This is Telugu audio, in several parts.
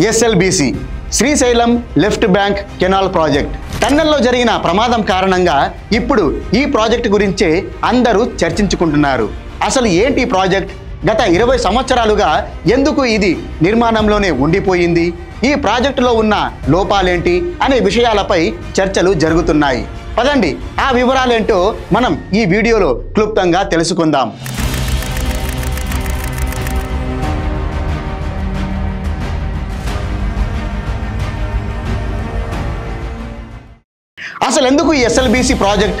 SLBC Srisailam left bank canal project టన్నెల్లో జరిగిన ప్రమాదం కారణంగా ఇప్పుడు ఈ ప్రాజెక్ట్ గురించే అందరూ చర్చించుకుంటున్నారు. అసలు ఏంటి ఈ ప్రాజెక్ట్? గత 20 సంవత్సరాలుగా ఎందుకు ఇది నిర్మాణంలోనే ఉండిపోయింది? ఈ ప్రాజెక్టులో ఉన్న లోపాలేంటి అనే విషయాలపై చర్చలు జరుగుతున్నాయి. పదండి ఆ వివరాలేంటో మనం ఈ వీడియోలో క్లుప్తంగా తెలుసుకుందాం. అసలు ఎందుకు ఈ ఎస్ఎల్బిసి ప్రాజెక్ట్?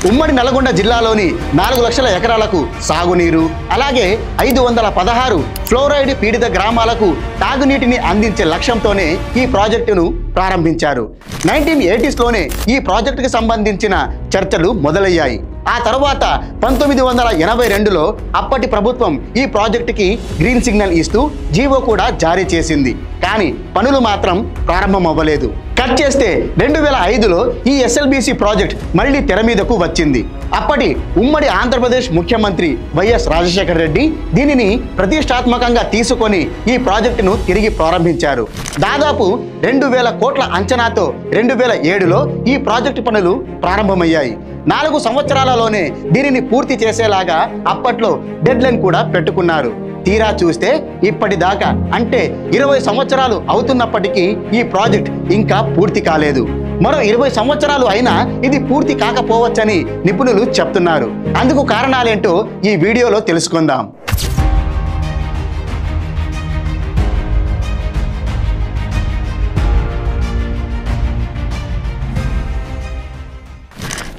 ఉమ్మడి నల్గొండ జిల్లాలోని 4 లక్షల ఎకరాలకు సాగునీరు, అలాగే 516 ఫ్లోరైడ్ పీడిత గ్రామాలకు తాగునీటిని అందించే లక్ష్యంతోనే ఈ ప్రాజెక్టును ప్రారంభించారు. 1980స్లోనే ఈ ప్రాజెక్టుకు సంబంధించిన చర్చలు మొదలయ్యాయి. ఆ తర్వాత 1982లో అప్పటి ప్రభుత్వం ఈ ప్రాజెక్టుకి గ్రీన్ సిగ్నల్ ఇస్తూ జీవో కూడా జారీ చేసింది. కానీ పనులు మాత్రం ప్రారంభం అవ్వలేదు. కట్ చేస్తే 2005లో ఈ ఎస్ఎల్బిసి ప్రాజెక్ట్ మళ్ళీ తెర మీదకు వచ్చింది. అప్పటి ఉమ్మడి ఆంధ్రప్రదేశ్ ముఖ్యమంత్రి వైఎస్ రాజశేఖర రెడ్డి దీనిని ప్రతిష్టాత్మకంగా తీసుకొని ఈ ప్రాజెక్టును తిరిగి ప్రారంభించారు. దాదాపు 2000 కోట్ల అంచనాతో 2007లో ఈ ప్రాజెక్టు పనులు ప్రారంభమయ్యాయి. 4 సంవత్సరాలలోనే దీనిని పూర్తి చేసేలాగా అప్పట్లో డెడ్ లైన్ కూడా పెట్టుకున్నారు. తీరా చూస్తే ఇప్పటిదాకా అంటే 20 సంవత్సరాలు అవుతున్నప్పటికీ ఈ ప్రాజెక్ట్ ఇంకా పూర్తి కాలేదు. మరో 20 సంవత్సరాలు అయినా ఇది పూర్తి కాకపోవచ్చని నిపుణులు చెప్తున్నారు. అందుకు కారణాలేంటో ఈ వీడియోలో తెలుసుకుందాం.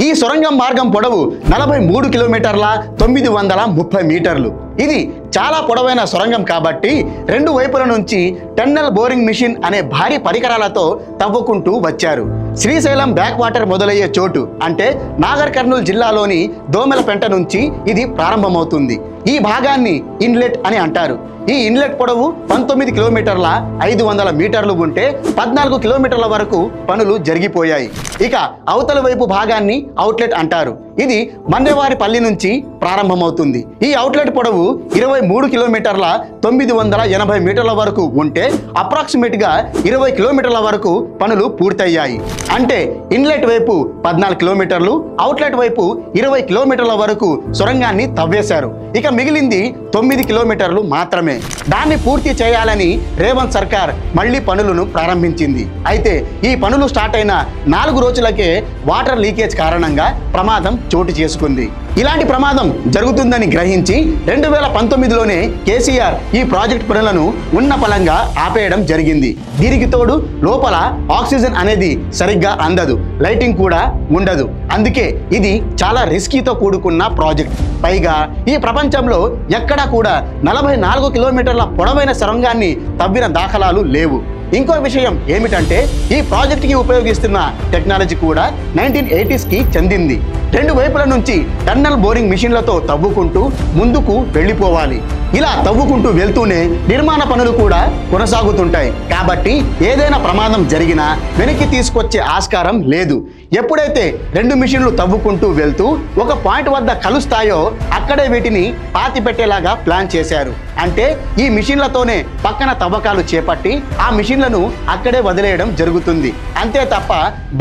ఈ సొరంగం మార్గం పొడవు 43 కిలోమీటర్ల 930 మీటర్లు. ఇది చాలా పొడవైన సొరంగం కాబట్టి 2 వైపుల నుంచి టన్నెల్ బోరింగ్ మిషన్ అనే భారీ పరికరాలతో తవ్వుకుంటూ వచ్చారు. శ్రీశైలం బ్యాక్ వాటర్ మొదలయ్యే చోటు అంటే నాగర్ కర్నూలు జిల్లాలోని దోమెలపెంట నుంచి ఇది ప్రారంభమవుతుంది. ఈ భాగాన్ని ఇన్లెట్ అని అంటారు. ఈ ఇన్లెట్ పొడవు 19 కిలోమీటర్ల 500 మీటర్లు ఉంటే 14 కిలోమీటర్ల వరకు పనులు జరిగిపోయాయి. ఇక అవతల వైపు భాగాన్ని అవుట్లెట్ అంటారు. ఇది మన్నెవారిపల్లి నుంచి ప్రారంభమవుతుంది. ఈ అవుట్లెట్ పొడవు 23 కిలోమీటర్ల 980 మీటర్ల వరకు ఉంటే అప్రాక్సిమేట్గా 20 కిలోమీటర్ల వరకు పనులు పూర్తయ్యాయి. అంటే ఇన్లెట్ వైపు 14 కిలోమీటర్లు, అవుట్లెట్ వైపు 20 కిలోమీటర్ల వరకు సొరంగాన్ని తవ్వేశారు. ఇక మిగిలింది 9 కిలోమీటర్లు మాత్రమే. దాన్ని పూర్తి చేయాలని రేవంత్ సర్కార్ మళ్లీ పనులను ప్రారంభించింది. అయితే ఈ పనులు స్టార్ట్ అయిన 4 రోజులకే వాటర్ లీకేజ్ కారణంగా ప్రమాదం చోటు చేసుకుంది. ఇలాంటి ప్రమాదం జరుగుతుందని గ్రహించి 2019లోనే కేసీఆర్ ఈ ప్రాజెక్ట్ పనులను ఉన్న పలంగా ఆపేయడం జరిగింది. దీనికి తోడు లోపల ఆక్సిజన్ అనేది సరిగ్గా అందదు, లైటింగ్ కూడా ఉండదు. అందుకే ఇది చాలా రిస్కీతో కూడుకున్న ప్రాజెక్ట్. పైగా ఈ ప్రపంచంలో ఎక్కడా కూడా 44 కిలోమీటర్ల పొడవైన సొరంగాన్ని తవ్విన దాఖలాలు లేవు. ఇంకో విషయం ఏమిటంటే ఈ ప్రాజెక్టుకి ఉపయోగిస్తున్న టెక్నాలజీ కూడా 1980స్కి చెందింది. 2 వైపుల నుంచి టన్నల్ బోరింగ్ మిషన్లతో తవ్వుకుంటూ ముందుకు వెళ్ళిపోవాలి. ఇలా తవ్వుకుంటూ వెళ్తూనే నిర్మాణ పనులు కూడా కొనసాగుతుంటాయి. కాబట్టి ఏదైనా ప్రమాదం జరిగినా వెనక్కి తీసుకొచ్చే ఆస్కారం లేదు. ఎప్పుడైతే 2 మిషన్లు తవ్వుకుంటూ వెళ్తూ ఒక పాయింట్ వద్ద కలుస్తాయో అక్కడే వీటిని పాతి పెట్టేలాగా ప్లాన్ చేశారు. అంటే ఈ మిషన్లతోనే పక్కన తవ్వకాలు చేపట్టి ఆ మిషన్లను అక్కడే వదిలేయడం జరుగుతుంది. అంతే తప్ప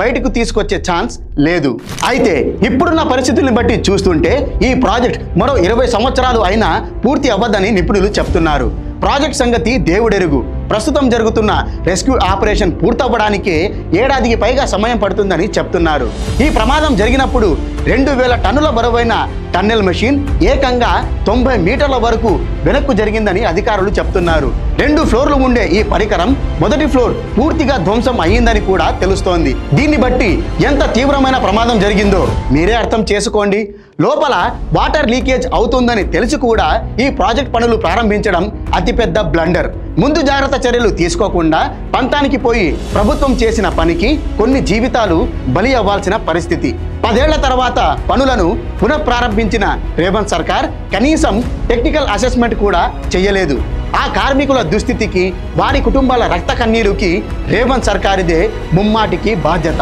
బయటకు తీసుకొచ్చే ఛాన్స్ లేదు. అయితే ఇప్పుడున్న పరిస్థితుల్ని బట్టి చూస్తుంటే ఈ ప్రాజెక్ట్ మరో 20 సంవత్సరాలు అయినా పూర్తి అవ్వదని నిపుణులు చెప్తున్నారు. ప్రాజెక్ట్ సంగతి దేవుడెరుగు. ప్రస్తుతం జరుగుతున్న రెస్క్యూ ఆపరేషన్ పూర్తవ్వడానికే ఏడాదికి పైగా సమయం పడుతుందని చెప్తున్నారు. ఈ ప్రమాదం జరిగినప్పుడు 2000 టన్నుల బరువైన టన్నెల్ మెషిన్ ఏకంగా 90 మీటర్ల వరకు వెనక్కు జరిగిందని అధికారులు చెప్తున్నారు. 2 ఫ్లోర్లు ఉండే ఈ పరికరం మొదటి ఫ్లోర్ పూర్తిగా ధ్వంసం అయ్యిందని కూడా తెలుస్తోంది. దీన్ని బట్టి ఎంత తీవ్రమైన ప్రమాదం జరిగిందో మీరే అర్థం చేసుకోండి. లోపల వాటర్ లీకేజ్ అవుతుందని తెలిసి కూడా ఈ ప్రాజెక్ట్ పనులు ప్రారంభించడం అతిపెద్ద బ్లండర్. ముందు జాగ్రత్త చర్యలు తీసుకోకుండా పంతానికి పోయి ప్రభుత్వం చేసిన పనికి కొన్ని జీవితాలు బలి అవ్వాల్సిన పరిస్థితి. 10 ఏళ్ల తర్వాత పనులను పునఃప్రారంభించిన రేవంత్ సర్కార్ కనీసం టెక్నికల్ అసెస్మెంట్ కూడా చేయలేదు. ఆ కార్మికుల దుస్థితికి, వారి కుటుంబాల రక్త కన్నీరుకి రేవంత్ సర్కారిదే ముమ్మాటికి బాధ్యత.